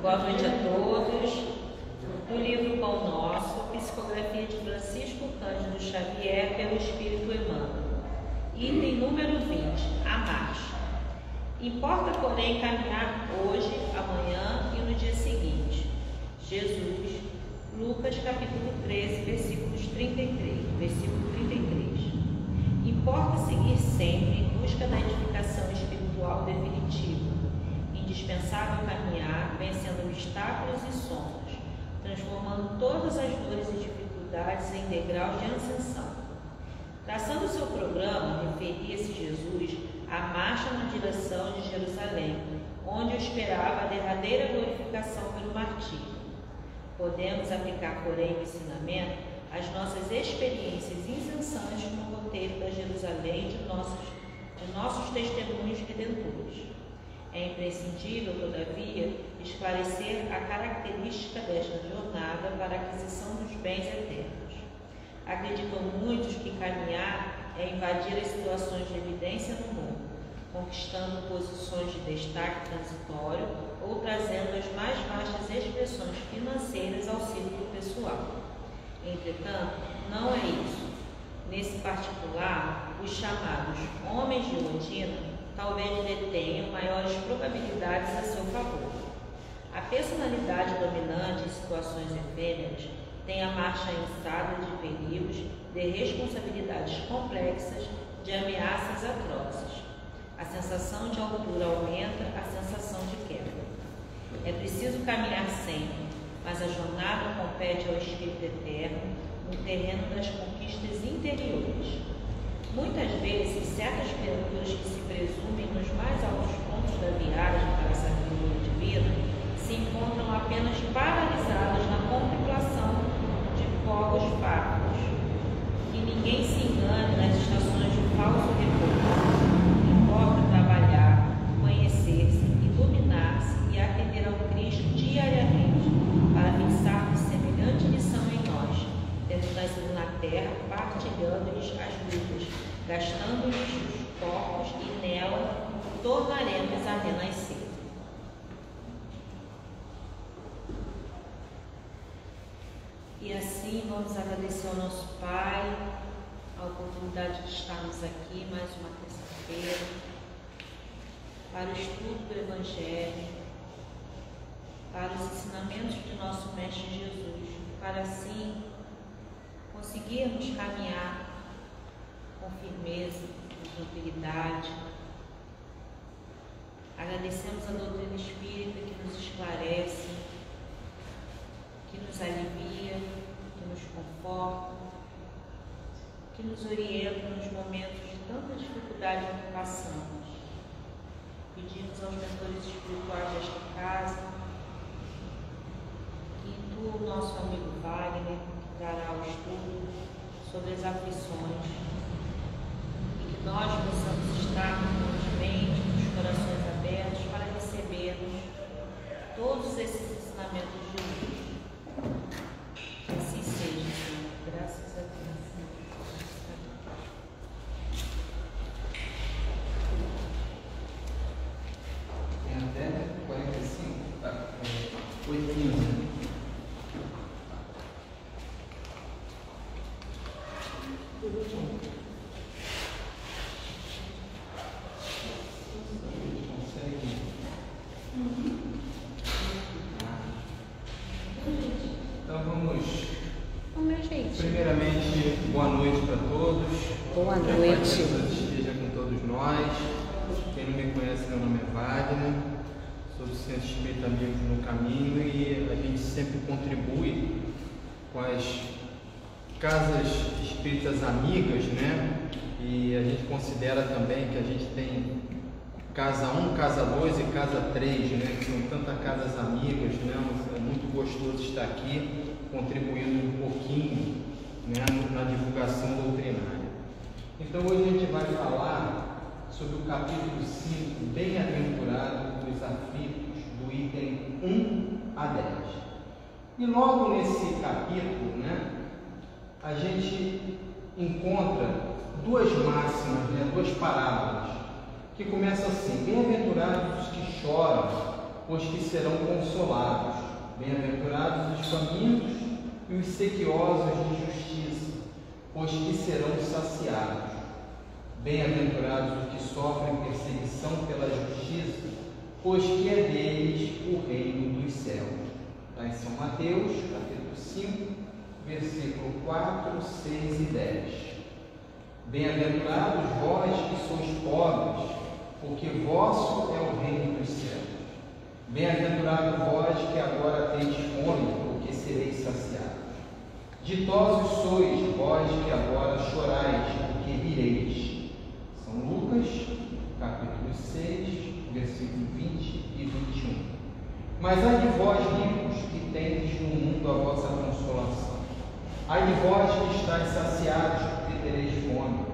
Boa noite a todos. Do livro Pão Nosso, psicografia de Francisco Cândido Xavier pelo Espírito Emmanuel. Item número 20, a marcha. Importa, porém, caminhar hoje, amanhã e no dia seguinte. Jesus, Lucas capítulo 13, versículo 33. Importa seguir sempre em busca da edificação espiritual definitiva, indispensável caminhar, vencendo obstáculos e sombras, transformando todas as dores e dificuldades em degraus de ascensão. Traçando seu programa, referia-se Jesus à marcha na direção de Jerusalém, onde o esperava a derradeira glorificação pelo martírio. Podemos aplicar, porém, o ensinamento às nossas experiências incessantes no roteiro da Jerusalém de nossos testemunhos redentores. É imprescindível, todavia, esclarecer a característica desta jornada para a aquisição dos bens eternos. Acreditam muitos que caminhar é invadir as situações de evidência no mundo, conquistando posições de destaque transitório ou trazendo as mais vastas expressões financeiras ao círculo pessoal. Entretanto, não é isso. Nesse particular, os chamados homens de rotina talvez detenham maiores probabilidades a seu favor. A personalidade dominante em situações efêmeras tem a marcha instada de perigos, de responsabilidades complexas, de ameaças atrozes. A sensação de altura aumenta a sensação de queda. É preciso caminhar sempre, mas a jornada compete ao Espírito Eterno no terreno das conquistas interiores. Muitas vezes, certas criaturas que se presumem nos mais altos pontos da viagem para a sabedoria divina se encontram apenas paralisadas na contemplação de fogos fáticos. Que ninguém se engane nas estações de falso repouso. Importa trabalhar, conhecer-se, iluminar-se e atender ao Cristo diariamente para fixar semelhante lição em nós, tendo nascido na terra, partilhando-lhes as lutas, gastando-lhes os corpos e nela tornaremos a renascer. E assim vamos agradecer ao nosso Pai a oportunidade de estarmos aqui mais uma terça-feira para o estudo do Evangelho, para os ensinamentos de nosso Mestre Jesus, para assim conseguirmos caminhar com firmeza, com tranquilidade. Agradecemos a doutrina espírita que nos esclarece, que nos alivia, que nos conforta, que nos orienta nos momentos de tanta dificuldade que passamos. Pedimos aos mentores espirituais desta casa que intua o nosso amigo Wagner, que trará o estudo sobre as aflições, e que nós possamos estar com as mentes, os corações abertos para recebermos todos esses ensinamentos de Deus. Que assim seja, Senhor. Graças a Deus. Tem até 45, tá? 8h15. Então vamos. Primeiramente, boa noite para todos. Boa noite. Que a paz de Deus esteja com todos nós. Quem não me conhece, meu nome é Wagner. Sou do Centro Espírita Amigos no Caminho e a gente sempre contribui com as casas espíritas amigas, né? E a gente considera também que a gente tem casa 1, casa 2 e casa 3, né? Que são tantas casas amigas, né? É muito gostoso estar aqui contribuindo um pouquinho, né, na divulgação doutrinária. Então hoje a gente vai falar sobre o capítulo 5, Bem-aventurado os aflitos, do item 1 a 10. E logo nesse capítulo, né, a gente encontra duas máximas, né, duas parábolas, que começam assim: bem-aventurados os que choram, pois que serão consolados. Bem-aventurados os famintos e os sequiosos de justiça, pois que serão saciados. Bem-aventurados os que sofrem perseguição pela justiça, pois que é deles o reino dos céus. Está em São Mateus, capítulo 5, versículo 4, 6 e 10. Bem-aventurados vós que sois pobres, porque vosso é o reino dos céus. Bem-aventurados vós que agora tendes fome, porque sereis saciados. Ditosos sois vós que agora chorais, porque rireis. São Lucas, capítulo 6, versículo 20 e 21. Mas ai de vós, ricos, que tendes no mundo a vossa consolação. Ai de vós que estáis saciados, porque tereis fome.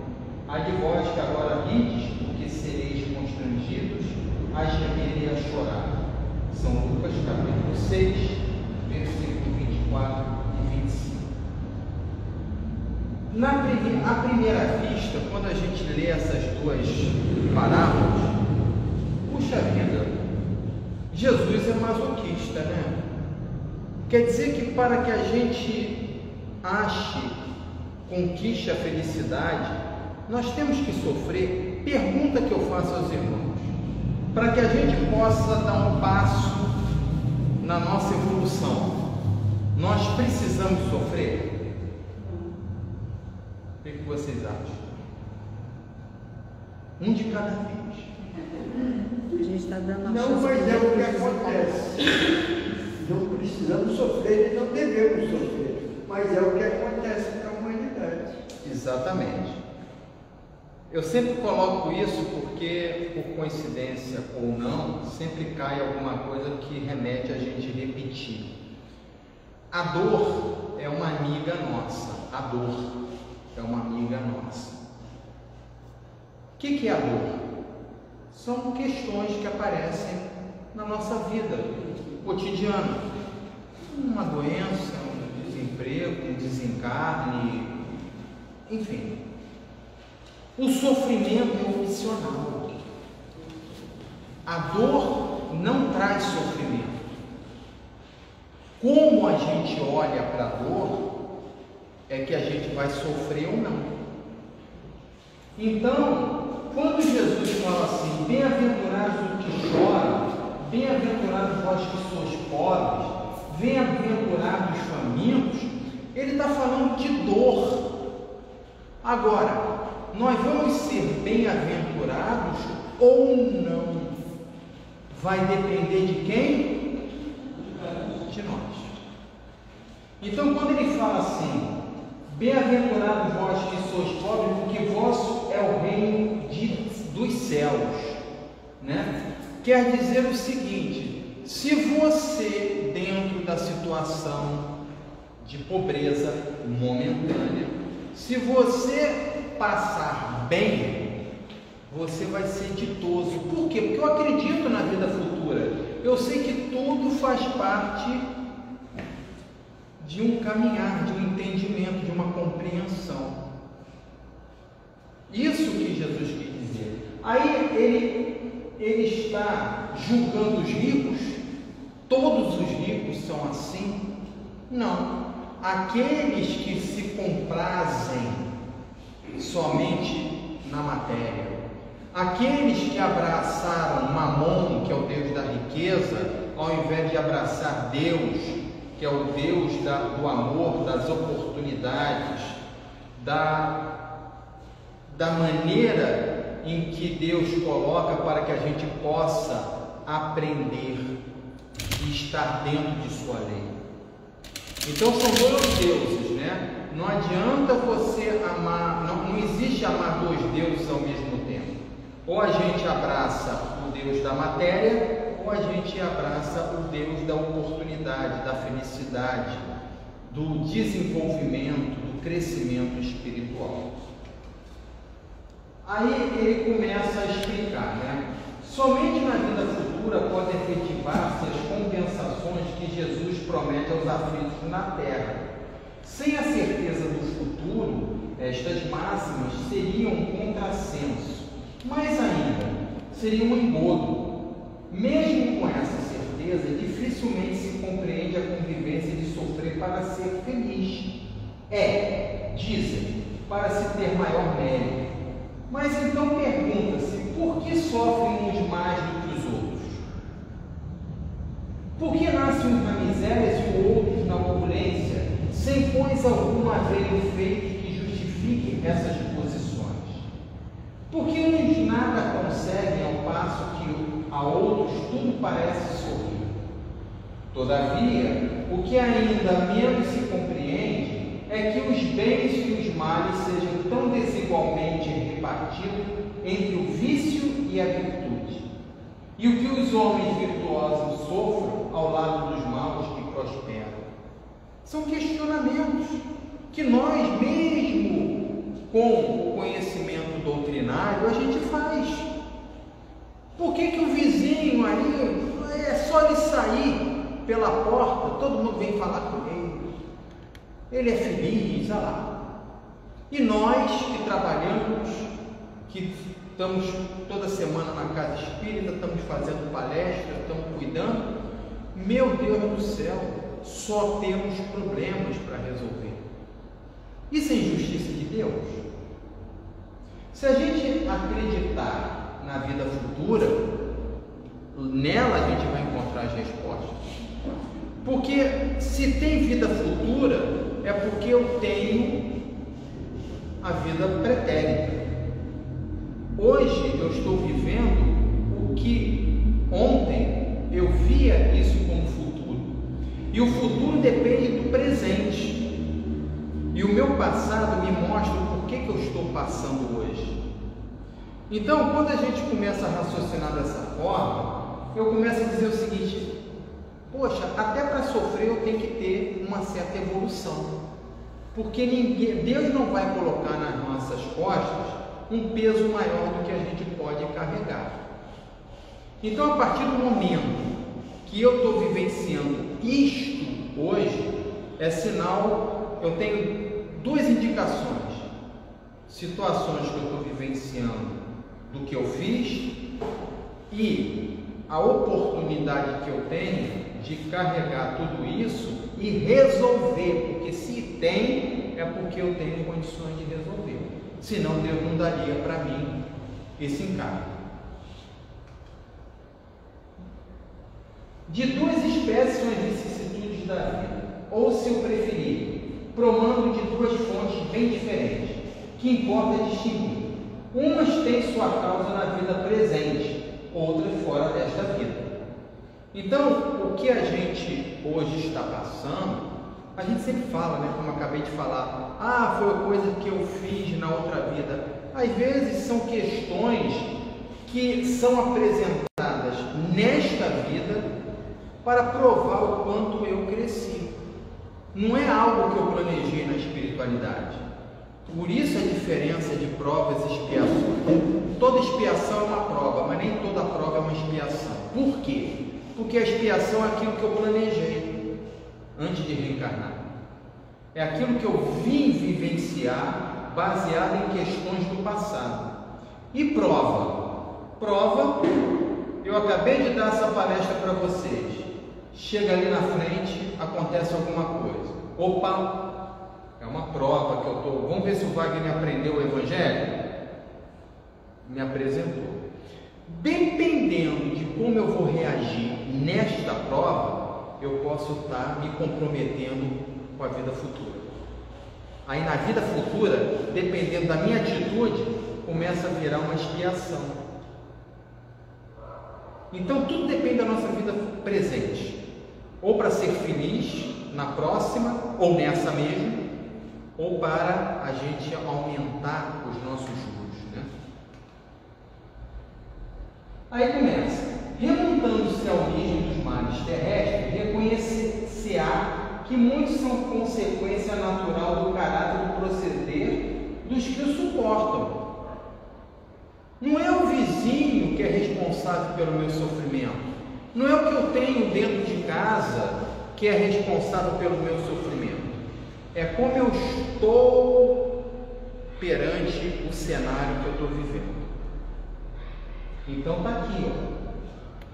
Ai de vós que agora rides, porque sereis constrangidos, a gemer e a chorar. São Lucas, capítulo 6, versículo 24 e 25. À primeira vista, quando a gente lê essas duas parábolas, puxa vida, Jesus é masoquista, né? Quer dizer que para que a gente conquiste a felicidade, nós temos que sofrer? Pergunta que eu faço aos irmãos. Para que a gente possa dar um passo na nossa evolução, nós precisamos sofrer? O que vocês acham? Um de cada vez. A gente está dando uma Não, mas é o que acontece. Não precisamos sofrer e não devemos sofrer, mas é o que acontece na humanidade. Exatamente. Eu sempre coloco isso porque, por coincidência ou não, sempre cai alguma coisa que remete a gente repetir. A dor é uma amiga nossa. A dor é uma amiga nossa. O que é a dor? São questões que aparecem na nossa vida cotidiana. Uma doença, um desemprego, um desencarne, enfim. O sofrimento é opcional. A dor não traz sofrimento. Como a gente olha para a dor, é que a gente vai sofrer ou não. Então, quando Jesus fala assim, bem-aventurados os que choram, bem-aventurados vós que sois pobres, bem-aventurados os famintos, ele está falando de dor. Agora, nós vamos ser bem-aventurados ou não? Vai depender de quem? De nós. Então, quando ele fala assim, bem-aventurados vós que sois pobres, porque vosso é o reino dos céus, né? Quer dizer o seguinte: se você, dentro da situação de pobreza momentânea, se você passar bem, você vai ser ditoso. Por quê? Porque eu acredito na vida futura. Eu sei que tudo faz parte de um caminhar, de um entendimento, de uma compreensão. Isso que Jesus quis dizer. Aí ele está julgando os ricos. Todos os ricos são assim? Não. Aqueles que se comprazem somente na matéria, aqueles que abraçaram Mamon, que é o Deus da riqueza, ao invés de abraçar Deus, que é o Deus do amor, das oportunidades, da maneira em que Deus coloca para que a gente possa aprender e estar dentro de sua lei. Então são dois deuses, né? Não adianta você amar, não existe amar dois deuses ao mesmo tempo. Ou a gente abraça o Deus da matéria, ou a gente abraça o Deus da oportunidade, da felicidade, do desenvolvimento, do crescimento espiritual. Aí ele começa a explicar, né? Somente na vida futura podem efetivar-se as compensações que Jesus promete aos aflitos na terra. Sem a certeza do futuro, estas máximas seriam um contrassenso. Mais ainda, seria um engodo. Mesmo com essa certeza, para ser feliz. Dizem, para se ter maior mérito. Mas então pergunta-se, por que sofrem uns mais do que os outros? Por que nascem uns na miséria e outros na opulência, sem coisa alguma haverem feito que justifique essas posições? Por que uns nada conseguem ao passo que a outros tudo parece sorrir? Todavia, o que ainda menos se compreende é que os bens e os males sejam tão desigualmente repartidos entre o vício e a virtude, e o que os homens virtuosos sofram ao lado dos maus que prosperam. São questionamentos que nós, mesmo com o conhecimento doutrinário, a gente faz. Por que o vizinho aí, é só ele sair pela porta, todo mundo vem falar com ele? Ele é feliz, olha lá. E nós que trabalhamos, que estamos toda semana na casa espírita, estamos fazendo palestra, estamos cuidando, meu Deus do céu, só temos problemas para resolver. Isso é injustiça de Deus? Se a gente acreditar na vida futura, nela a gente vai encontrar as respostas. Porque se tem vida futura, é porque eu tenho a vida pretérita. Hoje eu estou vivendo o que ontem eu via isso como futuro. E o futuro depende do presente. E o meu passado me mostra por que eu estou passando hoje. Então, quando a gente começa a raciocinar dessa forma, eu começo a dizer o seguinte: poxa, até para sofrer eu tenho que ter uma certa evolução, porque Deus não vai colocar nas nossas costas um peso maior do que a gente pode carregar. Então, a partir do momento que eu estou vivenciando isto hoje, é sinal, eu tenho duas indicações: situações que eu estou vivenciando do que eu fiz e a oportunidade que eu tenho de carregar tudo isso e resolver, porque se tem, é porque eu tenho condições de resolver, senão Deus não daria para mim esse encargo. De duas espécies são as vicissitudes da vida, ou, se eu preferir, promando de duas fontes bem diferentes, que importa distinguir. Umas têm sua causa na vida presente, outras fora desta vida. Então, o que a gente hoje está passando, a gente sempre fala, né, como eu acabei de falar, foi coisa que eu fiz na outra vida. Às vezes são questões que são apresentadas nesta vida para provar o quanto eu cresci. Não é algo que eu planejei na espiritualidade. Por isso a diferença de provas e expiações. Toda expiação é uma prova, mas nem toda prova é uma expiação. Por quê? Porque a expiação é aquilo que eu planejei antes de reencarnar. É aquilo que eu vim vivenciar baseado em questões do passado. E prova? Prova, eu acabei de dar essa palestra para vocês. Chega ali na frente, acontece alguma coisa. Opa, é uma prova que eu estou... Vamos ver se o Wagner aprendeu o Evangelho? Me apresentou. Dependendo de como eu vou reagir nesta prova, eu posso estar me comprometendo com a vida futura. Aí na vida futura, dependendo da minha atitude, começa a virar uma expiação. Então tudo depende da nossa vida presente. Ou para ser feliz na próxima, ou nessa mesmo, ou para a gente aumentar os nossos juros, né? Aí começa, remontando-se à origem dos males terrestres, reconhecer-se-á que muitos são consequência natural do caráter do proceder dos que o suportam. Não é o vizinho que é responsável pelo meu sofrimento, não é o que eu tenho dentro de casa que é responsável pelo meu sofrimento, é como eu estou perante o cenário que eu estou vivendo. Então está aqui, ó.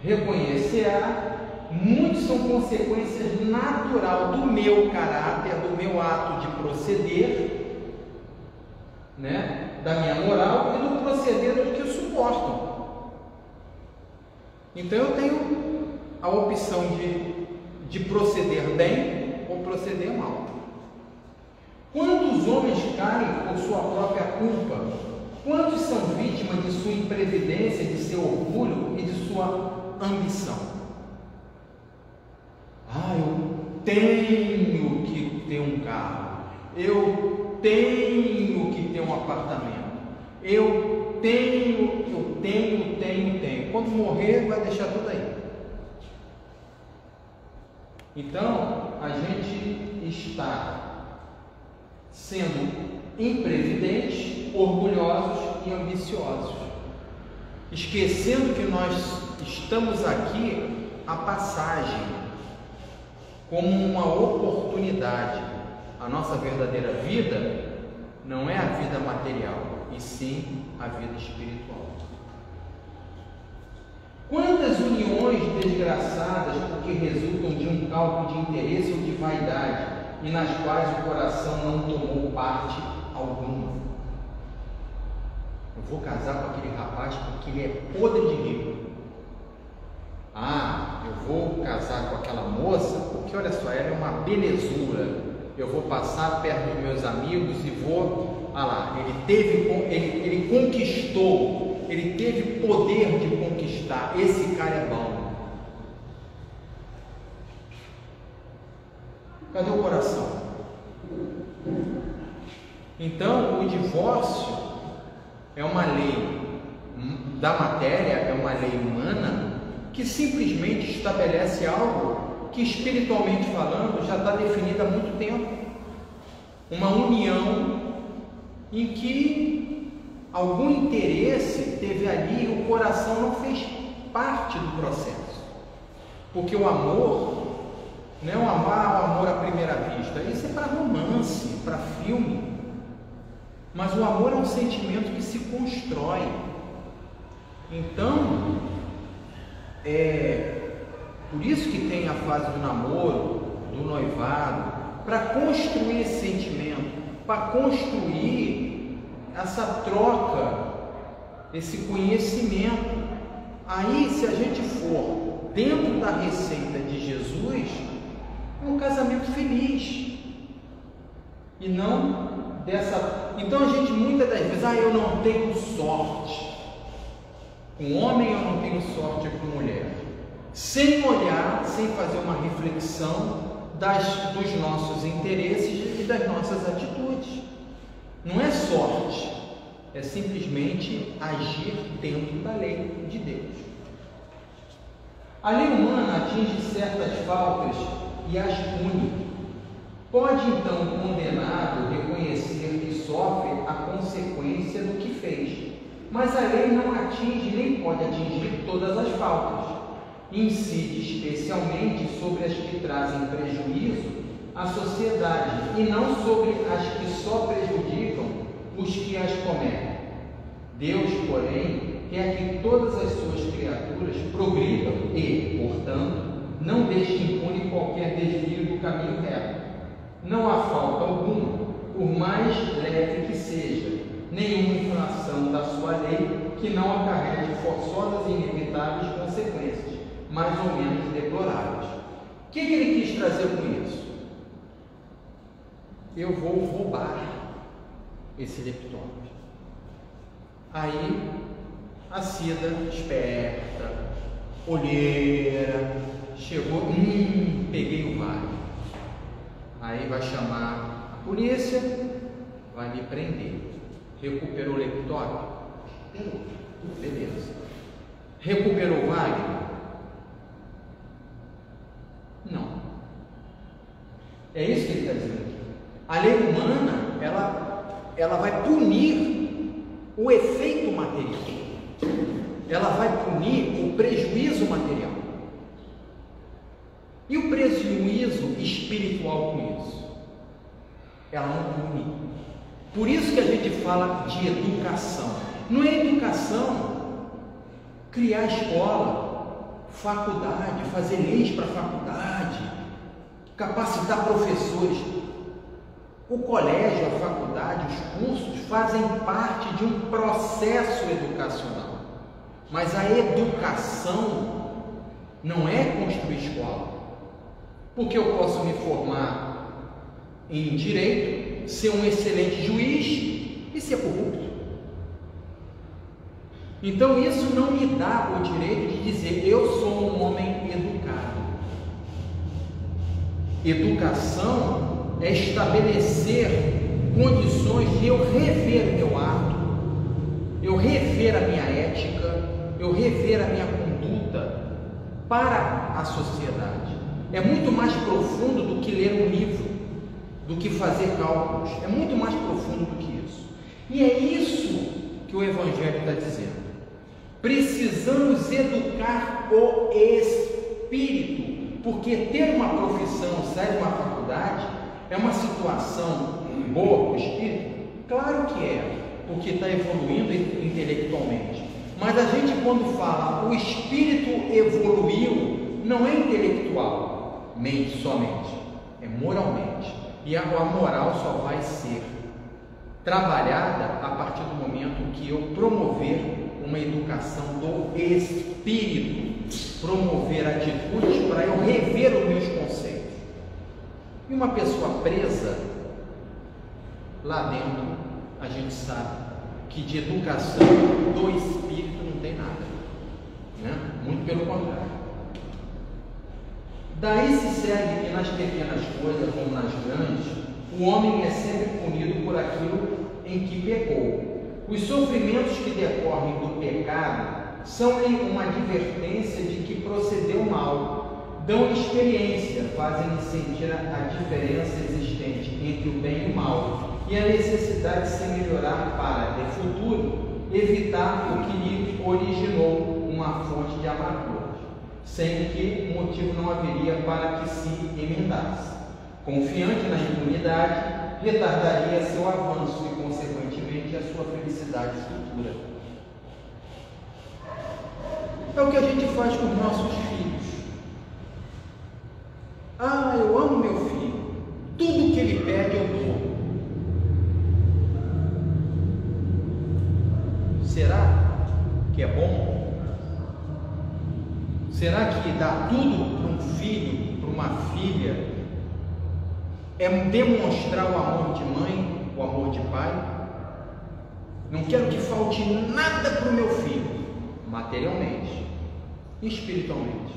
Reconhecer-á, muitos são consequência natural do meu caráter, do meu ato de proceder, né, da minha moral e do proceder do que suportam. Então eu tenho a opção de proceder bem ou proceder mal. Quantos homens caem por sua própria culpa? Quantos são vítimas de sua imprevidência, de seu orgulho e de sua ambição? Eu tenho que ter um carro, eu tenho que ter um apartamento, eu tenho. Quando morrer, vai deixar tudo aí. Então, a gente está sendo imprevidentes, orgulhosos e ambiciosos, esquecendo que nós estamos aqui a passagem, como uma oportunidade. A nossa verdadeira vida não é a vida material, e sim a vida espiritual. Quantas uniões desgraçadas porque resultam de um cálculo de interesse ou de vaidade, e nas quais o coração não tomou parte alguma. Eu vou casar com aquele rapaz porque ele é podre de rico. Eu vou casar com aquela moça porque, olha só, ela é uma belezura. Eu vou passar perto dos meus amigos e vou... ele conquistou, ele teve poder de conquistar. Esse cara é bom. Cadê o coração? Então, o divórcio é uma lei da matéria, é uma lei humana que simplesmente estabelece algo que, espiritualmente falando, já está definido há muito tempo. Uma união em que algum interesse teve ali e o coração não fez parte do processo. Porque o amor não é o amor à primeira vista, isso é para romance, para filme. Mas o amor é um sentimento que se constrói. Então, por isso que tem a fase do namoro, do noivado, para construir esse sentimento, para construir essa troca, esse conhecimento. Aí, se a gente for dentro da receita de Jesus, é um casamento feliz. E não dessa... Então a gente muitas das vezes, eu não tenho sorte. Com homem eu não tenho sorte com mulher. Sem olhar, sem fazer uma reflexão dos nossos interesses e das nossas atitudes. Não é sorte, é simplesmente agir dentro da lei de Deus. A lei humana atinge certas faltas e as pune. Pode então o condenado reconhecer que sofre a consequência do que fez, mas a lei não atinge nem pode atingir todas as faltas. Incide especialmente sobre as que trazem prejuízo à sociedade e não sobre as que só prejudicam os que as cometem. Deus, porém, quer que todas as suas criaturas progridam e, portanto, não deixe impune qualquer desvio do caminho reto. Não há falta alguma, por mais leve que seja, nenhuma infração da sua lei que não acarrete forçosas e inevitáveis consequências, mais ou menos deploráveis. O que ele quis trazer com isso? Eu vou roubar esse leptômetro. Aí a Cida, esperta, olheira, chegou, peguei o vale. Aí vai chamar a polícia, vai me prender. Recuperou o leptômetro? Beleza. Recuperou o vale? Não. É isso que ele está dizendo aqui. A lei humana, ela vai punir o efeito material. Ela vai punir o prejuízo material. E o prejuízo espiritual com isso? Ela não pune. Por isso que a gente fala de educação. Não é educação criar escola, faculdade, fazer leis para a faculdade, capacitar professores. O colégio, a faculdade, os cursos fazem parte de um processo educacional, mas a educação não é construir escola, porque eu posso me formar em direito, ser um excelente juiz e ser corrupto. Então isso não me dá o direito de dizer eu sou um homem educado. Educação é estabelecer condições de eu rever meu ato, eu rever a minha ética, eu rever a minha conduta para a sociedade. É muito mais profundo do que ler um livro, do que fazer cálculos. É muito mais profundo do que isso. E é isso que o Evangelho está dizendo. Precisamos educar o espírito, porque ter uma profissão, sair de uma faculdade, é uma situação boa para o espírito? Claro que é, porque está evoluindo intelectualmente. Mas a gente, quando fala o espírito evoluiu, não é intelectualmente somente, é moralmente. E a moral só vai ser trabalhada a partir do momento que eu promover uma educação do espírito, promover atitudes para eu rever os meus conceitos. E uma pessoa presa lá dentro, a gente sabe que de educação do espírito não tem nada, né? Muito pelo contrário. Daí se segue que nas pequenas coisas como nas grandes, o homem é sempre punido por aquilo em que pecou. Os sofrimentos que decorrem do pecado são-lhe uma advertência de que procedeu mal, dão-lhe experiência, fazem-lhe sentir a diferença existente entre o bem e o mal e a necessidade de se melhorar para, de futuro, evitar o que lhe originou uma fonte de amargura, sem que motivo não haveria para que se emendasse. Confiante na impunidade, retardaria seu avanço e, consequentemente, a sua felicidade futura. É o que a gente faz com os nossos filhos. Ah, eu amo meu filho, tudo que ele pede eu dou. Será que é bom? Será que dar tudo para um filho, para uma filha, é demonstrar o amor de mãe, o amor de pai? Não quero que falte nada para o meu filho, materialmente e espiritualmente.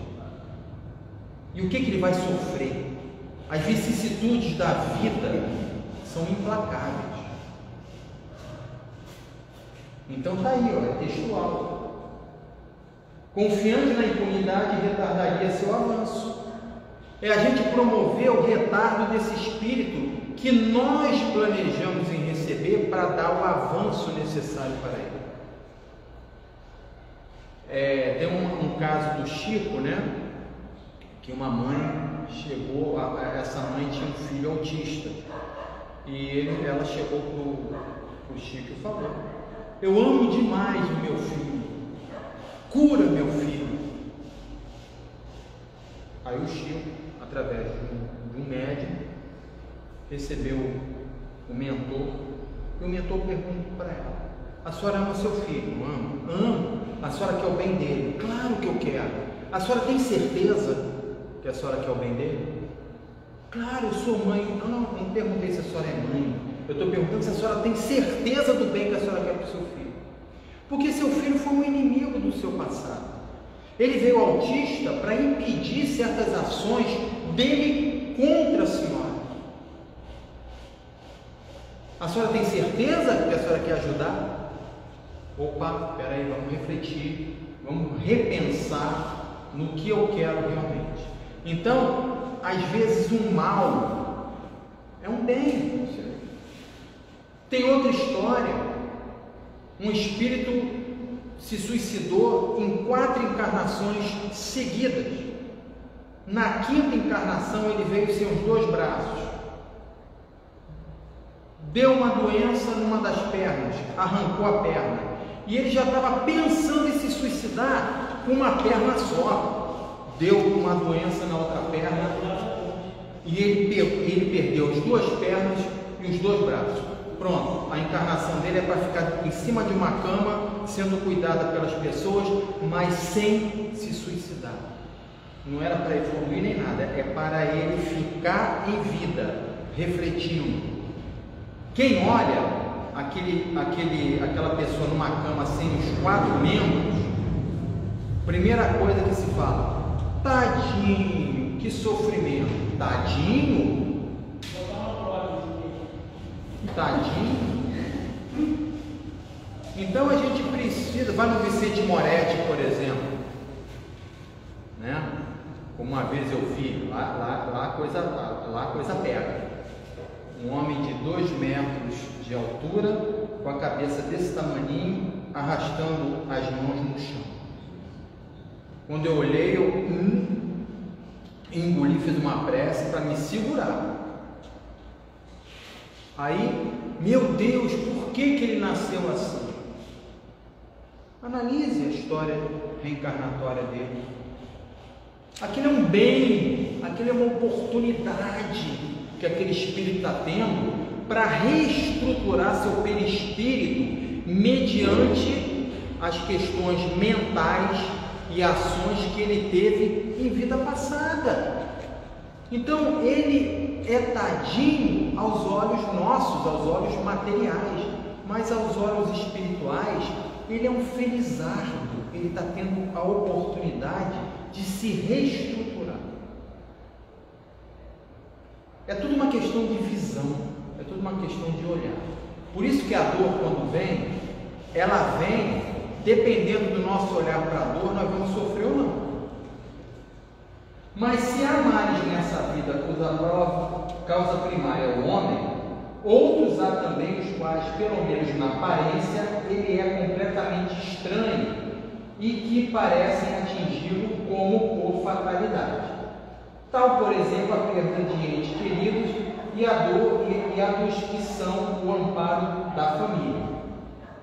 E o que ele vai sofrer? As vicissitudes da vida são implacáveis. Então está aí, ó, é textual. Confiante na impunidade, retardaria seu avanço. É a gente promover o retardo desse espírito que nós planejamos em receber para dar o avanço necessário para ele. Tem um caso do Chico, né? Que uma mãe chegou, essa mãe tinha um filho autista e ela chegou para o Chico e falou: eu amo demais o meu filho, cura meu filho. Aí o Chico, através de um médium, recebeu o mentor, e o mentor pergunta para ela: a senhora ama seu filho? Amo. Amo. A senhora quer o bem dele? Claro que eu quero. A senhora tem certeza que a senhora quer o bem dele? Claro, eu sou mãe. Não perguntei se a senhora é mãe, eu estou perguntando se a senhora tem certeza do bem que a senhora quer para o seu filho. Porque seu filho foi um inimigo do seu passado. Ele veio autista para impedir certas ações dele contra a senhora. A senhora tem certeza que a senhora quer ajudar? Opa, espera aí, vamos refletir, vamos repensar no que eu quero realmente. Então, às vezes um mal é um bem. Tem outra história. Um espírito se suicidou em 4 encarnações seguidas. Na 5ª encarnação ele veio sem os 2 braços. Deu uma doença numa das pernas, arrancou a perna. E ele já estava pensando em se suicidar com uma perna só. deu uma doença na outra perna e ele perdeu as 2 pernas e os 2 braços. Pronto, a encarnação dele é para ficar em cima de uma cama, sendo cuidada pelas pessoas, mas sem se suicidar. Não era para evoluir nem nada, é para ele ficar em vida, refletindo. Quem olha aquela pessoa numa cama sem os 4 membros, primeira coisa que se fala: tadinho, que sofrimento. Tadinho? Tadinho? Então a gente precisa, vai no Vicente Moretti, por exemplo, né? Como uma vez eu vi, lá a coisa pega. Um homem de 2 metros de altura, com a cabeça desse tamaninho, arrastando as mãos no chão. Quando eu olhei, eu engoli, fiz uma prece para me segurar. Aí, meu Deus, por que ele nasceu assim? Analise a história reencarnatória dele. Aquilo é um bem, aquilo é uma oportunidade que aquele espírito está tendo para reestruturar seu perispírito mediante as questões mentais e ações que ele teve em vida passada. Então ele é tadinho aos olhos nossos, aos olhos materiais, mas aos olhos espirituais ele é um felizardo. Ele está tendo a oportunidade de se reestruturar. É tudo uma questão de visão, é tudo uma questão de olhar. Por isso que a dor, quando vem, ela vem dependendo do nosso olhar para a dor, nós vamos sofrer ou não. Mas se há males nessa vida cuja causa primária é o homem, outros há também os quais, pelo menos na aparência, ele é completamente estranho e que parecem atingi-lo como por fatalidade. Tal, por exemplo, a perda de entes queridos e a dor e a dos que são o amparo da família.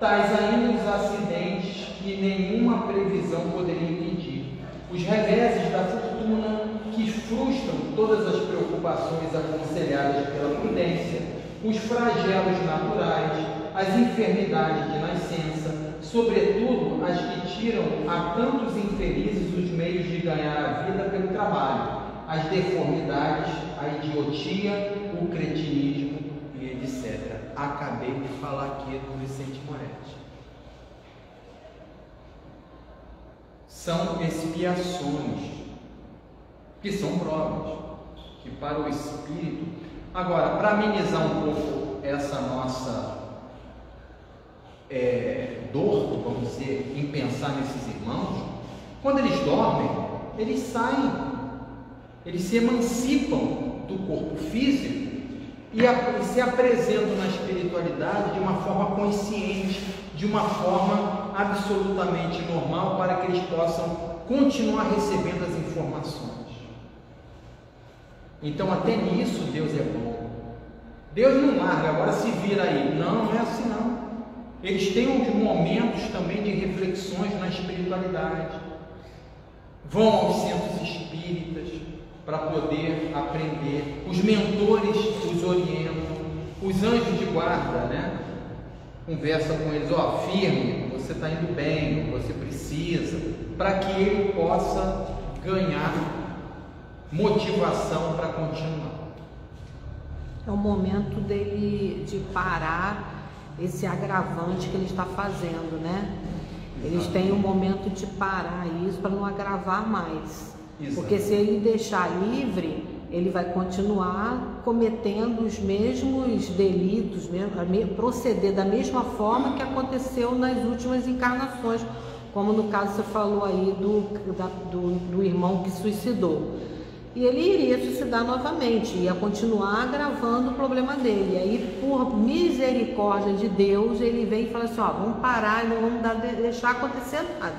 Tais ainda os acidentes que nenhuma previsão poderia impedir, os reveses da fortuna que frustram todas as preocupações aconselhadas pela prudência, os flagelos naturais, as enfermidades de nascença, sobretudo as que tiram a tantos infelizes os meios de ganhar a vida pelo trabalho, as deformidades, a idiotia, o cretinismo e etc. Acabei de falar aqui do Vicente Moretti. São expiações, que são provas, que para o espírito... Agora, para amenizar um pouco essa nossa dor, vamos dizer, em pensar nesses irmãos, quando eles dormem, eles saem, eles se emancipam do corpo físico e se apresentam na espiritualidade de uma forma consciente, de uma forma absolutamente normal, para que eles possam continuar recebendo as informações. Então, até nisso Deus é bom. Deus não larga, agora se vira aí. Não, não é assim não. Eles têm uns momentos também de reflexões na espiritualidade. Vão aos centros espíritas para poder aprender. Os mentores os orientam. Os anjos de guarda, né? Conversa com eles, firme, você está indo bem, você precisa, para que ele possa ganhar motivação para continuar. É o momento dele de parar esse agravante que ele está fazendo, né? Eles têm um momento de parar isso para não agravar mais. Exato. Porque se ele deixar livre, ele vai continuar cometendo os mesmos delitos, proceder da mesma forma que aconteceu nas últimas encarnações, como no caso você falou aí do irmão que suicidou. E ele iria suicidar novamente, ia continuar agravando o problema dele. E aí, por misericórdia de Deus, ele vem e fala assim, vamos parar e não vamos deixar acontecer nada,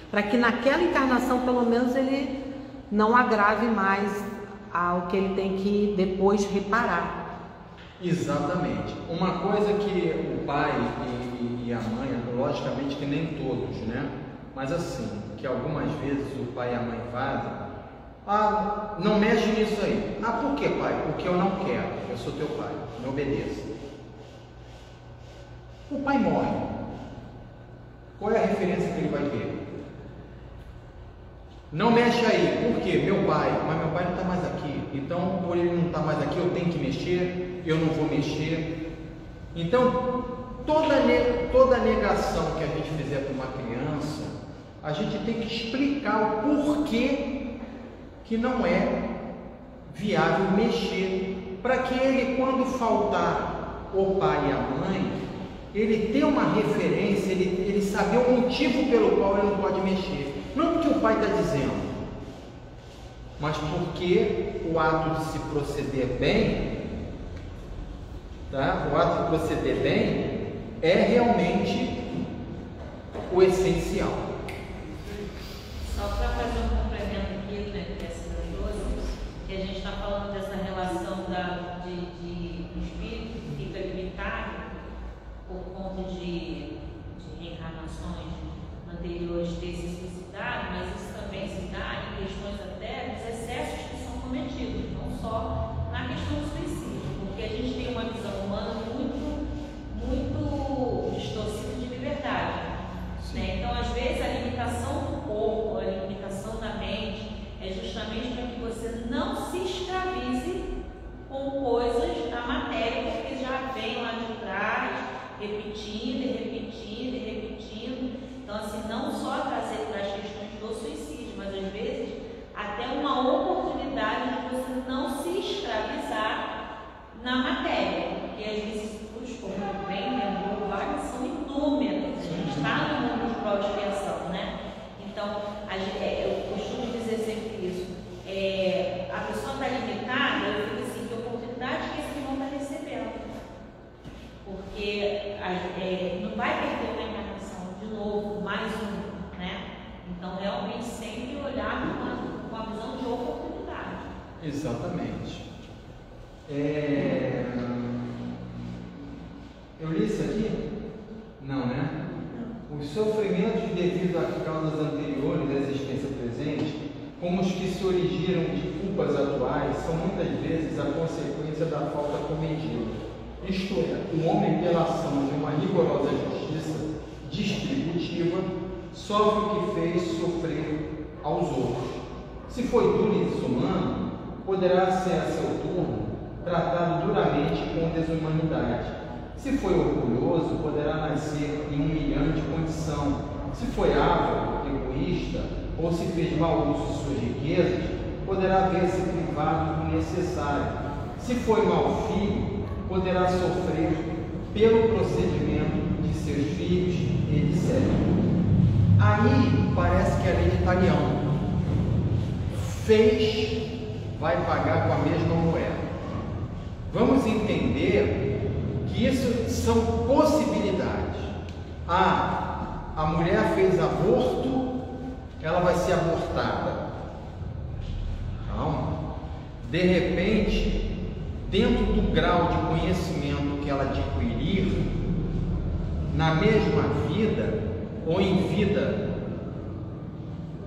para que naquela encarnação, pelo menos, ele não agrave mais ao que ele tem que depois reparar. Exatamente. Uma coisa que o pai e a mãe, logicamente que nem todos, né? Mas assim, que algumas vezes o pai e a mãe fazem, Ah, não mexe nisso aí. Ah, por que, pai? Porque eu não quero. Eu sou teu pai. Me obedeça. O pai morre. Qual é a referência que ele vai ter? Não mexe aí. Por quê? Meu pai. Mas meu pai não está mais aqui. Então, por ele não estar mais aqui, eu tenho que mexer. Eu não vou mexer. Então, toda negação que a gente fizer para uma criança, a gente tem que explicar o porquê que não é viável mexer, para que ele, quando faltar o pai e a mãe, ele tenha uma referência, ele saber o motivo pelo qual ele não pode mexer. Não porque o pai está dizendo, mas porque o ato de se proceder bem, tá? O ato de proceder bem é realmente o essencial. Só para fazer um complemento aqui, né, dessas coisas, que a gente está falando dessa relação do espírito que fica limitado por conta de reencarnações anteriores ter se suicidado, mas isso também se dá em questões até dos excessos que são cometidos, não só na questão do suicídio, porque a gente tem uma visão humana muito distorcida de liberdade. Né? Então, às vezes, a limitação do corpo, a limitação da mente, é justamente para que você não se escravize com coisas da matéria, porque já vem lá de trás, repetindo e repetindo e repetindo. Então, assim, não só trazer para as questões do suicídio, mas às vezes até uma oportunidade de você não se escravizar na matéria, porque às vezes os como bem lembrou, vários são inúmeros. A gente está no mundo de prova de expiação, né? Então, eu costumo dizer sempre isso. A pessoa está limitada, eu digo assim, que oportunidade que esse irmão está recebendo. Porque não vai perder uma encarnação de novo, mais uma, né? Então, realmente, sempre olhar com uma visão de oportunidade. Exatamente. Eu li isso aqui? Não, né? Os sofrimentos devido a causas anteriores da existência presente, como os que se originam de culpas atuais, são muitas vezes a consequência da falta comedida. Isto é, o homem, pela ação de uma rigorosa justiça distributiva, sofre o que fez sofrer aos outros. Se foi duro e desumano, poderá ser a seu turno tratado duramente com desumanidade. Se foi orgulhoso, poderá nascer em humilhante condição. Se foi avaro, egoísta, ou se fez mau uso de suas riquezas, poderá ver-se privado do necessário. Se foi mau filho, poderá sofrer pelo procedimento de seus filhos, etc. Aí parece que a lei de Talião fez, vai pagar com a mesma moeda. Vamos entender que isso são possibilidades. A mulher fez aborto, ela vai ser abortada. Calma. De repente, dentro do grau de conhecimento que ela adquirir, na mesma vida, ou em vida,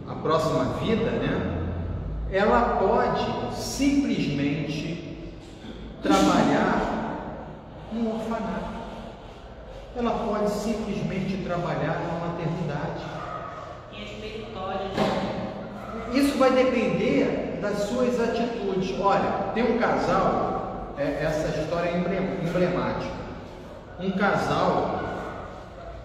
a próxima vida, né? Ela pode simplesmente trabalhar no orfanato. Ela pode simplesmente trabalhar na maternidade. E espirituais. Isso vai depender das suas atitudes. Olha, tem um casal, essa história é emblemática. Um casal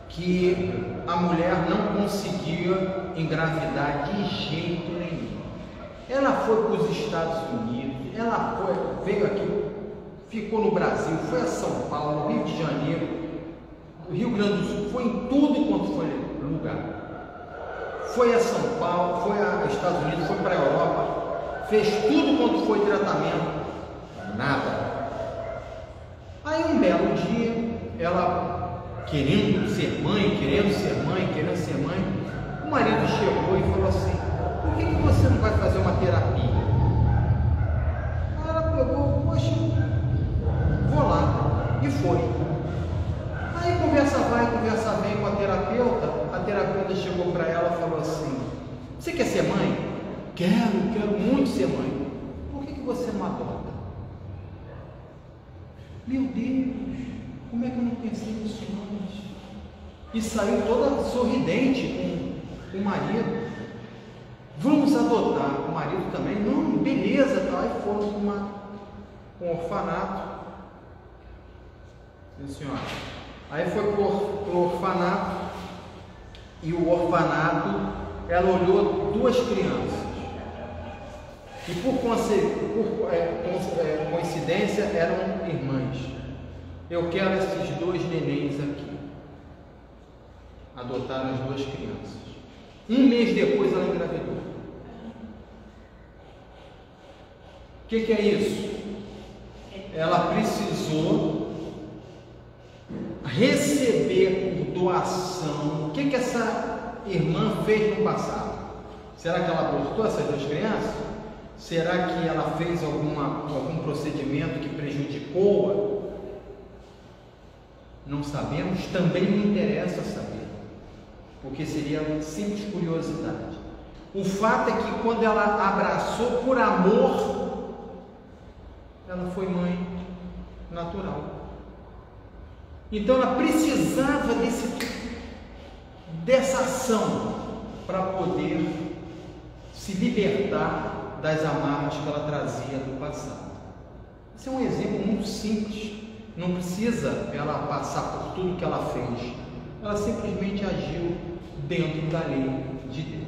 que a mulher não conseguia engravidar de jeito nenhum. Ela foi para os Estados Unidos, veio aqui, ficou no Brasil, foi a São Paulo, Rio de Janeiro, Rio Grande do Sul, foi em tudo quanto foi lugar. Foi a São Paulo, foi aos Estados Unidos, foi para a Europa, fez tudo quanto foi tratamento, nada. Aí um belo dia, ela querendo ser mãe, o marido chegou e falou assim: por que você não vai fazer uma terapia? Ela pegou, poxa, vou lá, e foi. Aí conversa vai, conversa vem com a terapeuta chegou para ela e falou assim: você quer ser mãe? quero muito ser mãe. Por que você não adota? Meu Deus, como é que eu não pensei nisso antes? E saiu toda sorridente com o marido. Vamos adotar. O marido também, não, beleza, tá. Aí foram para um orfanato. Sim, senhora. Aí foi para o orfanato, e o orfanato, ela olhou 2 crianças. E por coincidência eram irmãs. Eu quero esses 2 nenéns aqui. Adotaram as 2 crianças. Um mês depois ela engravidou. O que é isso? Ela precisou receber por doação. O que essa irmã fez no passado? Será que ela abortou essas 2 crianças? Será que ela fez algum procedimento que prejudicou-a? Não sabemos, também não interessa saber, porque seria simples curiosidade. O fato é que quando ela abraçou por amor, ela foi mãe natural. Então ela precisava dessa ação para poder se libertar das amarras que ela trazia do passado. Esse é um exemplo muito simples. Não precisa ela passar por tudo que ela fez. Ela simplesmente agiu dentro da lei de Deus.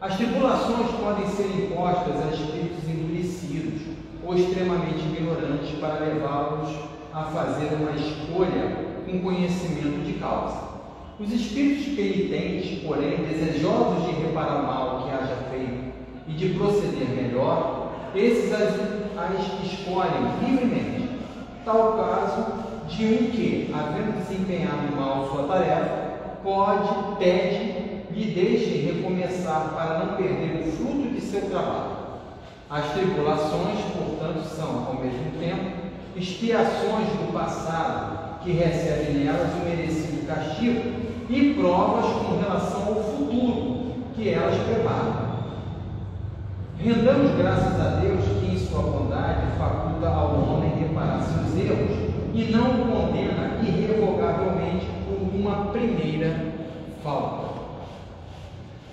As tribulações podem ser impostas a espíritos endurecidos ou extremamente ignorantes para levá-los a fazer uma escolha com conhecimento de causa. Os espíritos penitentes, porém, desejosos de reparar o mal que haja feito e de proceder melhor, esses as escolhem livremente. Tal caso de um que, havendo desempenhado mal sua tarefa, pede, lhe deixe recomeçar para não perder o fruto de seu trabalho. As tribulações, portanto, são, ao mesmo tempo, expiações do passado que recebem nelas o merecido castigo e provas com relação ao futuro que elas preparam. Rendamos graças a Deus que, em sua bondade, faculta ao homem reparar seus erros e não o condena irrevogavelmente por uma primeira falta.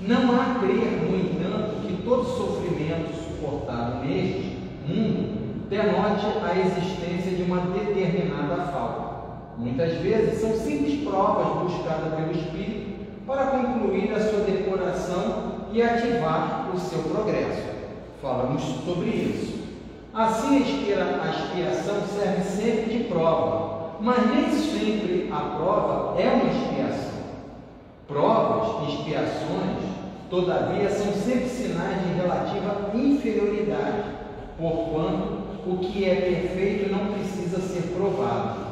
Não há crer, no entanto, que todo sofrimento suportado neste mundo denote a existência de uma determinada falta. Muitas vezes são simples provas buscadas pelo Espírito para concluir a sua depuração e ativar o seu progresso. Falamos sobre isso. Assim, a expiação serve sempre de prova, mas nem sempre a prova é uma expiação. Provas e expiações, todavia, são sempre sinais de relativa inferioridade, porquanto o que é perfeito não precisa ser provado.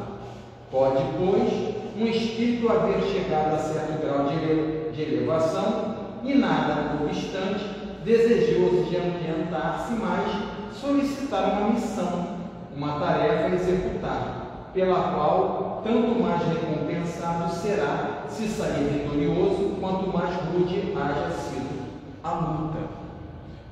Pode, pois, um espírito haver chegado a certo grau de elevação e, nada obstante, desejoso de adiantar-se mais, solicitar uma missão, uma tarefa a executar, pela qual tanto mais recompensado será se sair vitorioso, quanto mais rude haja sido a luta.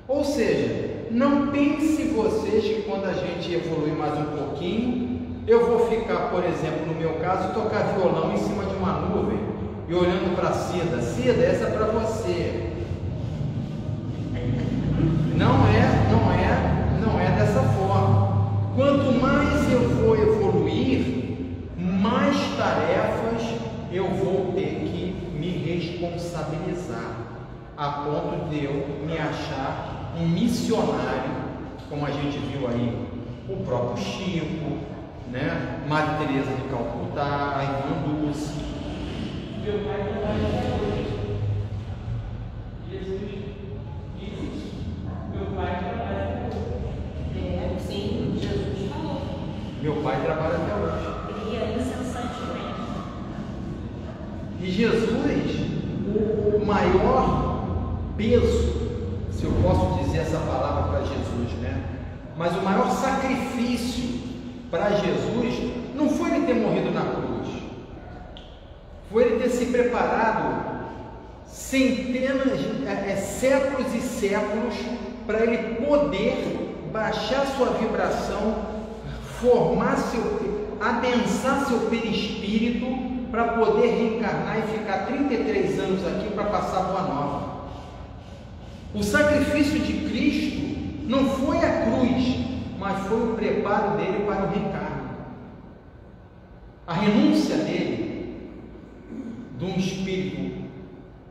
Ou seja, não pense vocês que quando a gente evolui mais um pouquinho, eu vou ficar, por exemplo, no meu caso, tocar violão em cima de uma nuvem e olhando para Cida. Cida, essa é para você. Não é dessa forma. Quanto mais eu vou evoluir, mais tarefas eu vou ter que me responsabilizar, a ponto de eu me achar um missionário, como a gente viu aí, o próprio Chico, né? Madre Teresa de Calcutá, a irmã Dulce. Meu pai trabalha até hoje. Jesus diz isso. Meu pai trabalha até hoje. Sim, Jesus falou. Meu pai trabalha até hoje. Ele ia incessantemente. E Jesus, o maior peso, se eu posso dizer essa palavra para Jesus, né? Mas o maior sacrifício para Jesus não foi ele ter morrido na cruz, foi ele ter se preparado centenas, séculos e séculos, para ele poder baixar sua vibração, adensar seu perispírito, para poder reencarnar e ficar 33 anos aqui para passar a boa nova. O sacrifício de Cristo não foi a cruz, mas foi o preparo dele para o reencarno. A renúncia dele, de um espírito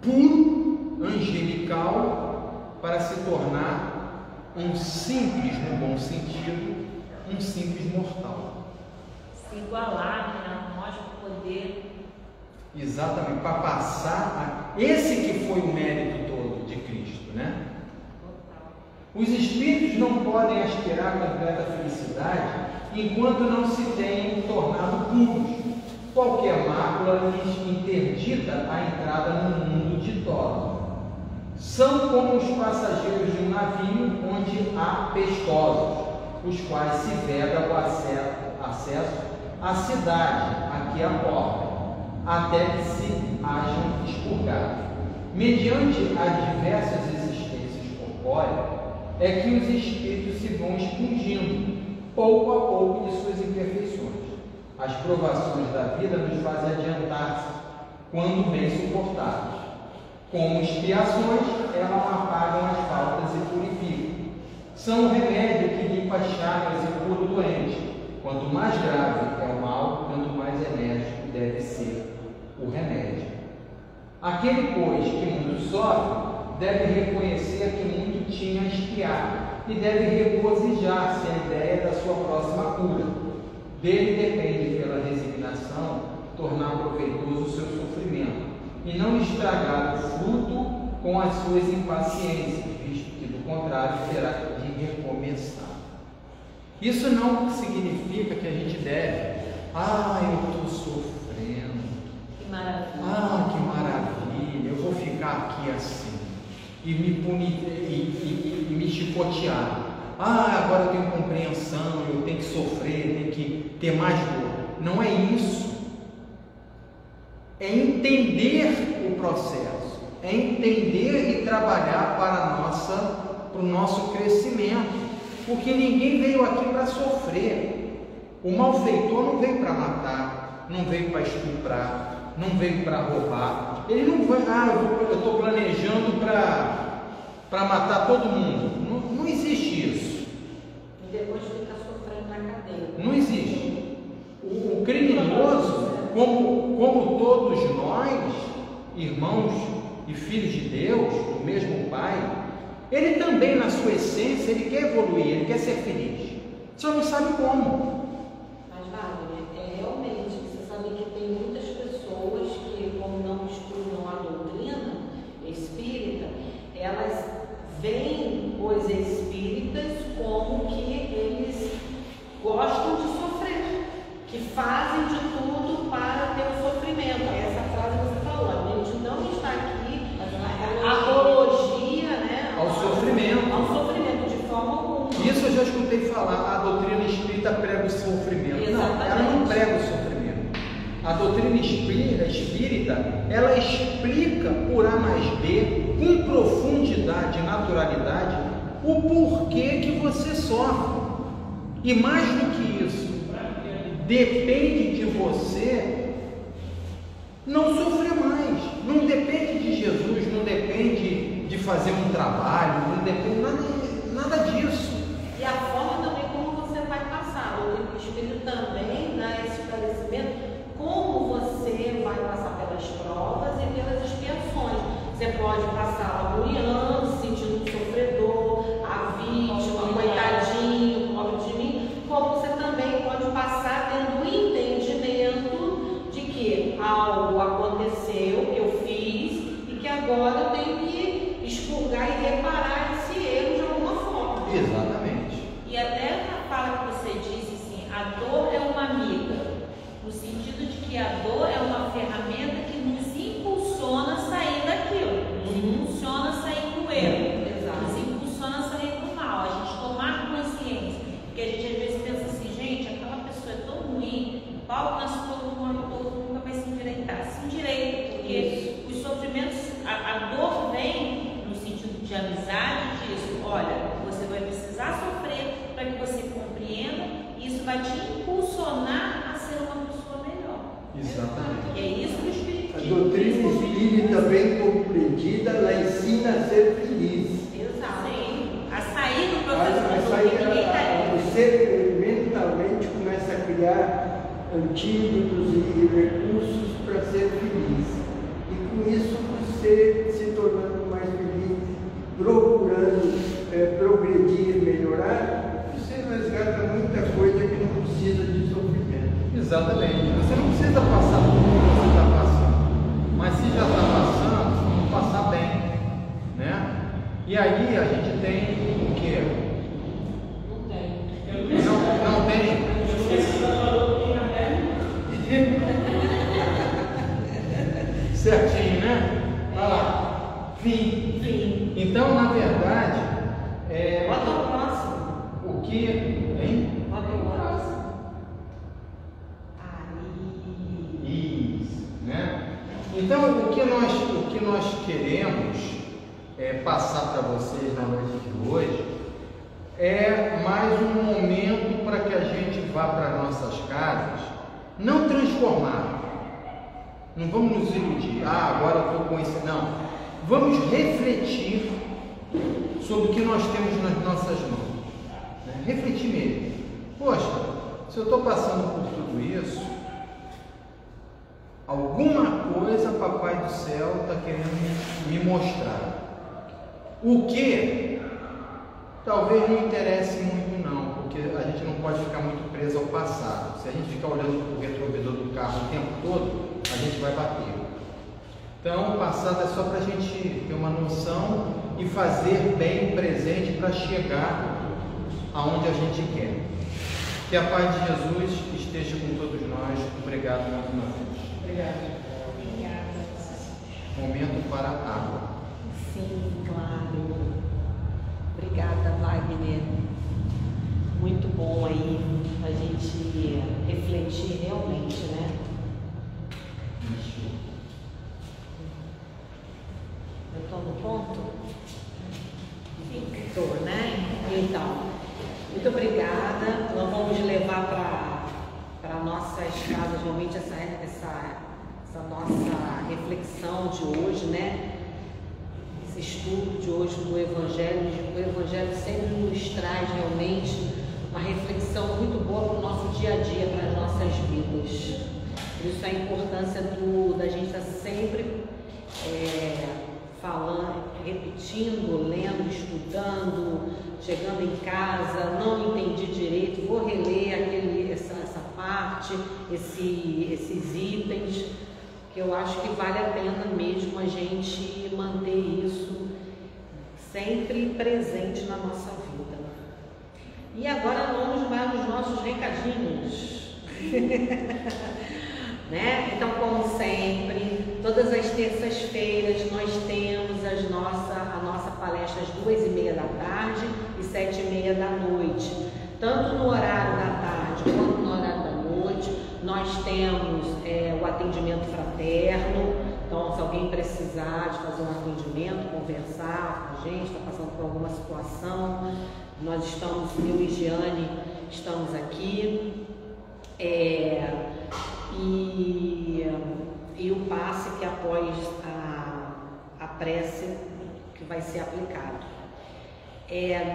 puro, angelical, para se tornar um simples, no bom sentido, um simples mortal. Se igualar, né, a nós para poder... Exatamente, para passar esse que foi o mérito todo de Cristo, né? Os espíritos não podem aspirar a completa felicidade enquanto não se tenham tornado puros. Qualquer mácula lhes interdita a entrada no mundo ditoso. São como os passageiros de um navio onde há pestosos, os quais se veda o acesso à cidade, aqui à porta, até que se hajam expurgado. Mediante as diversas existências corpóreas, é que os espíritos se vão expungindo, pouco a pouco, de suas imperfeições. As provações da vida nos fazem adiantar-se quando bem suportadas. Como expiações, elas apagam as faltas e purificam. São o remédio que limpa as chagas e cura o doente. Quanto mais grave é o mal, tanto mais enérgico deve ser o remédio. Aquele, pois, que muito sofre, deve reconhecer que muito tinha a expiar e deve regozijar-se à ideia da sua próxima cura. Dele depende, pela resignação, tornar proveitoso o seu sofrimento e não estragar o fruto com as suas impaciências, visto que, do contrário, terá de recomeçar. Isso não significa que a gente deve, eu estou sofrendo, Que maravilha. que maravilha, eu vou ficar aqui assim, e me punir, e me chicotear. Agora eu tenho compreensão, eu tenho que sofrer, tenho que ter mais dor. Não é isso. É entender o processo, é entender e trabalhar para o nosso crescimento. Porque ninguém veio aqui para sofrer. O malfeitor não veio para matar, não veio para estuprar, não veio para roubar. Ele não vai, eu estou planejando para matar todo mundo. Não existe isso. E depois fica sofrendo na cadeia. Não existe. O criminoso, como todos nós, irmãos e filhos de Deus, do mesmo Pai, ele também, na sua essência, ele quer evoluir, ele quer ser feliz. Só não sabe como. Mas, Wagner, realmente, você sabe que tem muitas pessoas que, como não estudam a doutrina espírita, elas veem os espíritas como que eles gostam de sofrer, que fazem de tudo para ter o sofrimento. Essa frase que você falou, a gente não está aqui a apologia, né, Ao sofrimento, de forma alguma. Isso eu já escutei falar, a doutrina espírita prega o sofrimento. Não, ela não prega o sofrimento. A doutrina espírita, ela explica por A mais B, com profundidade e naturalidade, o porquê que você sofre. E mais do que isso, depende de você não sofrer mais. Não depende de Jesus, não depende de fazer um trabalho, não depende nada disso. E a forma também como você vai passar. O Espírito também dá esse esclarecimento, como você vai passar pelas provas e pelas expiações. Você pode passar agoniando, se sentindo um sofredor, a vítima, coitadinho, pobre de mim, como você também pode passar tendo o entendimento de que algo aconteceu, eu fiz, e que agora eu tenho que expurgar e reparar esse erro de alguma forma. Exatamente. E até na fala que você disse assim, a dor é uma amiga, no sentido de que a dor é uma ferramenta que nos impulsiona a sair daquilo, nos impulsiona a sair do erro, nos impulsiona a sair do mal, a gente tomar consciência, porque a gente às vezes pensa assim, gente, aquela pessoa é tão ruim, o pau nasce todo mundo, nunca vai se endireitar, se endireita, porque os sofrimentos, a vai te impulsionar a ser uma pessoa melhor. Exatamente. E é isso que o Espiritismo. A doutrina espírita, bem compreendida, ela ensina a ser feliz. Exato. Sim. A sair do processo de ninguém está aí. O ser mentalmente começa a criar antídotos e recursos para ser feliz. E com isso você se tornando mais feliz, procurando progredir, melhorar, você resgata muita coisa que não precisa de sofrimento. Exatamente. Você não precisa passar por o que você está passando. Mas se já está passando, vamos passar bem. Né? E aí a gente tem o quê? Não tem. Certinho, né? Vai lá. Fim. Então, na verdade, Bota o próximo. o que. Hein? Bota o próximo. Isso, né? Então, o que nós queremos passar para vocês na noite de hoje é mais um momento para que a gente vá para nossas casas, não transformar. Não vamos nos iludir. Agora eu estou com isso. Não. Vamos refletir sobre o que nós temos nas nossas mãos. Né? Refletir mesmo. Poxa, se eu estou passando por tudo isso, alguma coisa Papai do Céu está querendo me mostrar. O que talvez não interesse muito não, porque a gente não pode ficar muito preso ao passado. Se a gente ficar olhando para o retrovisor do carro o tempo todo, a gente vai bater. Então, o passado é só para a gente ter uma noção e fazer bem o presente para chegar aonde a gente quer. Que a paz de Jesus esteja com todos nós. Obrigado mais uma vez. Obrigada. Momento para a água. Sim, claro. Obrigada, Wagner. Muito bom aí a gente refletir realmente, né? Eu estou no ponto? Sim, estou, né? Então, muito obrigada. Nós vamos levar para nossas casas realmente essa nossa reflexão de hoje, né? Esse estudo de hoje do Evangelho. O Evangelho sempre nos traz realmente uma reflexão muito boa para o nosso dia a dia, para as nossas vidas. Por isso a importância da gente estar sempre falando, repetindo, lendo, estudando, chegando em casa, não entendi direito, vou reler essa parte, esses itens, que eu acho que vale a pena mesmo a gente manter isso sempre presente na nossa vida. E agora vamos para os nossos recadinhos. Né? Então, como sempre, todas as terças-feiras nós temos a nossa palestra às 2h30 da tarde e 7h30 da noite. Tanto no horário da tarde quanto no horário da noite, nós temos o atendimento fraterno. Então, se alguém precisar de fazer um atendimento, conversar com a gente, está passando por alguma situação, nós estamos, eu e Giane, estamos aqui. E o passe que após a prece que vai ser aplicado.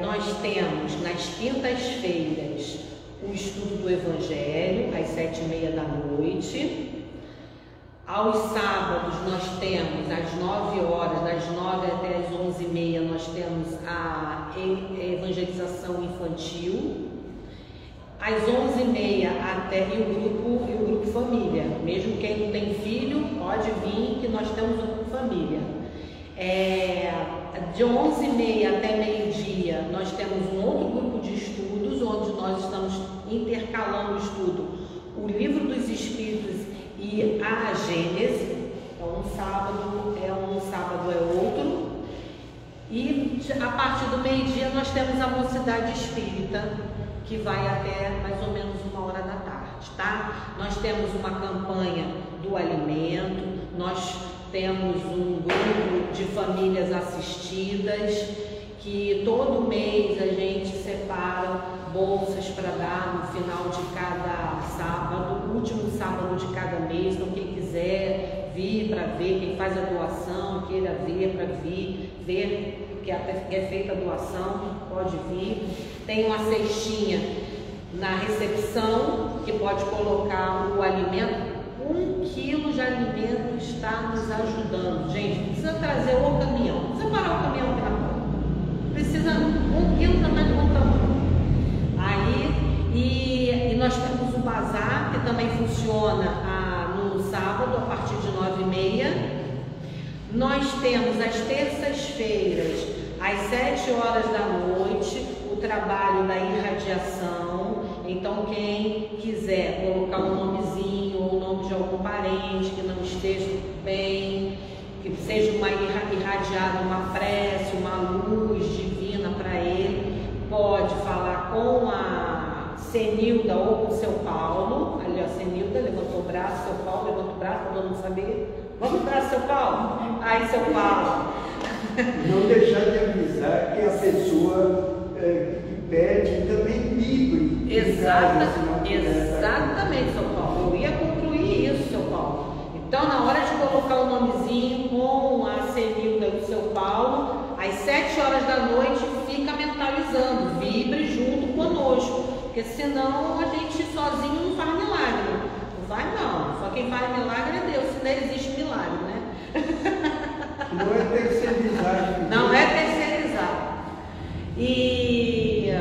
Nós temos nas quintas-feiras o estudo do Evangelho às 7h30 da noite. Aos sábados nós temos às 9 horas, das 9 até as 11h30, nós temos a evangelização infantil. Às 11h30 até e o grupo família. Mesmo quem não tem filho, pode vir que nós temos o grupo família. De 11h30 até meio-dia, nós temos um outro grupo de estudos, onde nós estamos intercalando o estudo, o Livro dos Espíritos e a Gênese. Então, um sábado é outro. E a partir do meio-dia nós temos a Mocidade Espírita, que vai até mais ou menos 1h da tarde, tá? Nós temos uma campanha do alimento, nós temos um grupo de famílias assistidas, que todo mês a gente separa bolsas para dar no final de cada sábado, último sábado de cada mês. Então quem quiser vir para ver, quem faz a doação, queira ver para vir, ver que é feita a doação, pode vir. Tem uma cestinha na recepção que pode colocar o alimento. 1 quilo de alimento está nos ajudando. Gente, precisa trazer o caminhão, não precisa parar o caminhão aqui na porta. Precisa 1 quilo também de montão. Aí, e nós temos o bazar, que também funciona no sábado, a partir de 9h30. Nós temos às terças-feiras, às 7h, o trabalho da irradiação. Então, quem quiser colocar um nomezinho ou o nome de algum parente que não esteja bem, que seja irradiada uma prece, uma luz divina para ele, pode falar com a Senilda ou com o seu Paulo. Ali, ó, Senilda levantou o braço, seu Paulo levantou o braço, para todo mundo saber. Vamos para seu Paulo? Aí, seu Paulo. Não deixar de avisar que a pessoa que pede também vibre. Exatamente, seu Paulo. Eu ia concluir isso, seu Paulo. Então, na hora de colocar o nomezinho com a Senilda e o seu Paulo, às 7h, fica mentalizando, vibre junto conosco, porque senão a gente sozinho não faz milagre. Não faz não, só quem faz milagre é Deus, se não existe milagre, né? Não é terceirizar. Não é terceirizar. E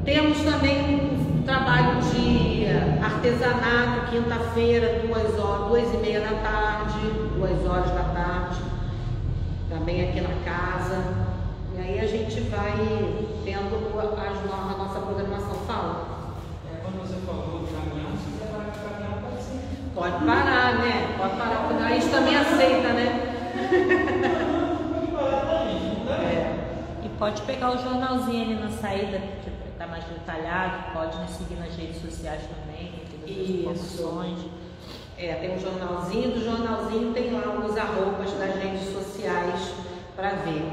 temos também um trabalho de artesanato, quinta-feira, 2h30 da tarde, 2h da tarde, também aqui na casa. E aí a gente vai tendo a nossa programação. Fala. Quando você falou do caminhão, se quiser parar com o caminhão, pode sim. Pode parar, né? Pode parar, porque a gente também aceita, né? Pode parar também, não dá. E pode pegar o jornalzinho ali na saída, que está mais detalhado, pode nos seguir nas redes sociais também, tem todas as informações. Tem um jornalzinho, do jornalzinho tem lá os arrobas das redes sociais para ver.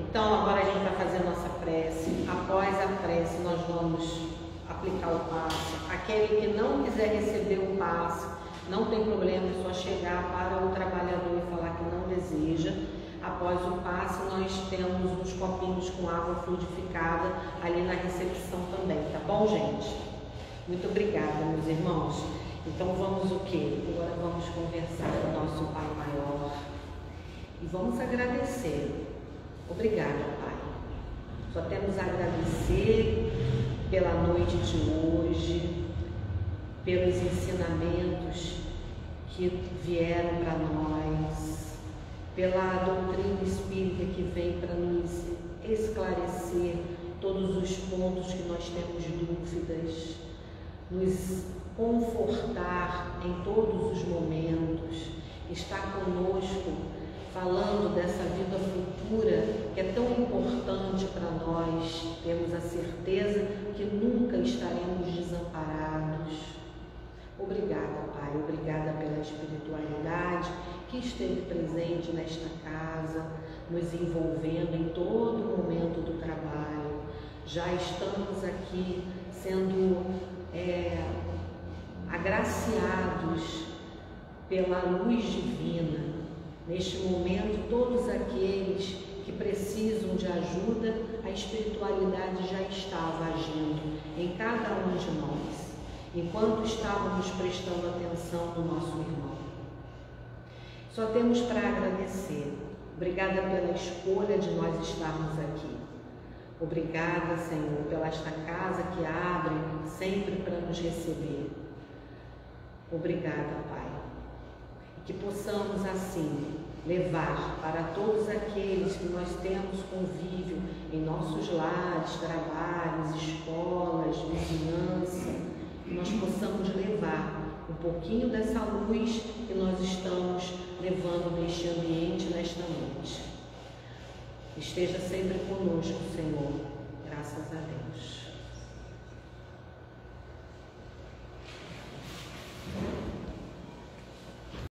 Então agora a gente vai fazer a nossa prece. Após a prece nós vamos aplicar o passe. Aquele que não quiser receber o passe, não tem problema, é só chegar para o trabalhador e falar que não deseja. Após o passe, nós temos uns copinhos com água fluidificada ali na recepção também, tá bom, gente? Muito obrigada, meus irmãos. Então vamos o quê? Agora vamos conversar com o nosso Pai Maior e vamos agradecer. Obrigada, Pai. Só temos a agradecer pela noite de hoje, pelos ensinamentos que vieram para nós, pela doutrina espírita que vem para nos esclarecer todos os pontos que nós temos dúvidas, nos confortar em todos os momentos, estar conosco, falando dessa vida futura que é tão importante para nós, temos a certeza que nunca estaremos desamparados. Obrigada, Pai, obrigada pela espiritualidade que esteve presente nesta casa, nos envolvendo em todo momento do trabalho. Já estamos aqui sendo agraciados pela luz divina. Neste momento, todos aqueles que precisam de ajuda, a espiritualidade já estava agindo em cada um de nós, enquanto estávamos prestando atenção no nosso irmão. Só temos para agradecer. Obrigada pela escolha de nós estarmos aqui. Obrigada, Senhor, pela esta casa que abre sempre para nos receber. Obrigada, Pai. E que possamos assim levar para todos aqueles que nós temos convívio em nossos lares, trabalhos, escolas, vizinhança, que nós possamos levar um pouquinho dessa luz que nós estamos levando neste ambiente, nesta noite. Esteja sempre conosco, Senhor. Graças a Deus.